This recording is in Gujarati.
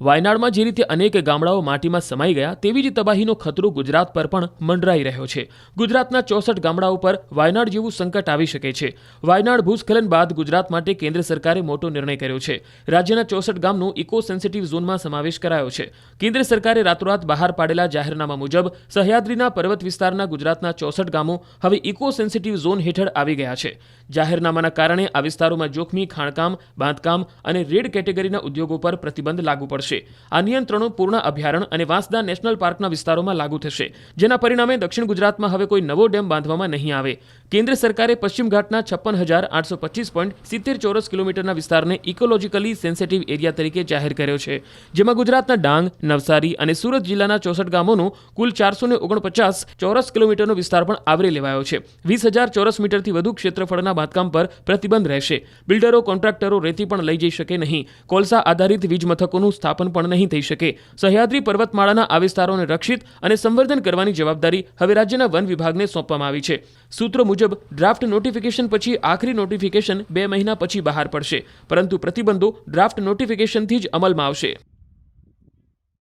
વાયનાડમાં જે રીતે અનેક ગામડાઓ માટીમાં સમાઈ ગયા તેવી જ તબાહીનો ખતરો ગુજરાત પર પણ મંડરાઈ રહ્યો છે. ગુજરાતના 64 ગામડાઓ પર વાયનાડ જેવું સંકટ આવી શકે છે. વાયનાડ ભૂસ્ખલન બાદ ગુજરાત માટે કેન્દ્ર સરકારે મોટો નિર્ણય કર્યો છે. રાજ્યના 64 ગામનો ઇકો સેન્સિટિવ ઝોનમાં સમાવેશ કરાયો છે. કેન્દ્ર સરકારે રાતોરાત બહાર પાડેલા જાહેરનામા મુજબ સહ્યાદ્રીના પર્વત વિસ્તારના ગુજરાતના 64 ગામો હવે ઇકો સેન્સિટિવ ઝોન હેઠળ આવી ગયા છે. જાહેરનામાના કારણે આ વિસ્તારોમાં જોખમી ખાણકામ, બાંધકામ અને રેડ કેટેગરીના ઉદ્યોગો પર પ્રતિબંધ લાગુ પડશે. આ નિયંત્રણો પૂર્ણા અભયારણ્ય અને વાંસદા નેશનલ પાર્કના વિસ્તારોમાં લાગુ થશે, જેના પરિણામે દક્ષિણ ગુજરાતમાં હવે કોઈ નવો ડેમ બાંધવામાં નહીં આવે. કેન્દ્ર સરકારે પશ્ચિમ ઘાટના 56,825.70 ચોરસ કિલોમીટરના વિસ્તારને ઇકોલોજીકલી સેન્સિટિવ એરિયા તરીકે જાહેર કર્યો છે, જેમાં ગુજરાતના ડાંગ, નવસારી અને સુરત જિલ્લાના 64 ગામોનો કુલ 449 ચોરસ કિલોમીટરનો વિસ્તાર પણ આવરી લેવાયો છે. 20,000 ચોરસ મીટરથી વધુ ક્ષેત્રફળના બાંધકામ પર પ્રતિબંધ રહેશે. બિલ્ડરો, કોન્ટ્રાક્ટરો રેતી પણ લઈ જઈ શકે નહીં. કોલસા આધારિત વીજ મથકોનું સ્થાપન પણ નહીં થઈ શકે. સહ્યાદ્રી પર્વતમાળાના આ વિસ્તારોને રક્ષિત અને સંવર્ધન કરવાની જવાબદારી હવે રાજ્યના વન વિભાગને સોંપવામાં આવી છે. સૂત્રો મુજબ ડ્રાફ્ટ નોટિફિકેશન પછી આખરી નોટિફિકેશન 2 મહિના પછી બહાર પડશે, પરંતુ પ્રતિબંધો ડ્રાફ્ટ નોટિફિકેશનથી જ અમલમાં આવશે.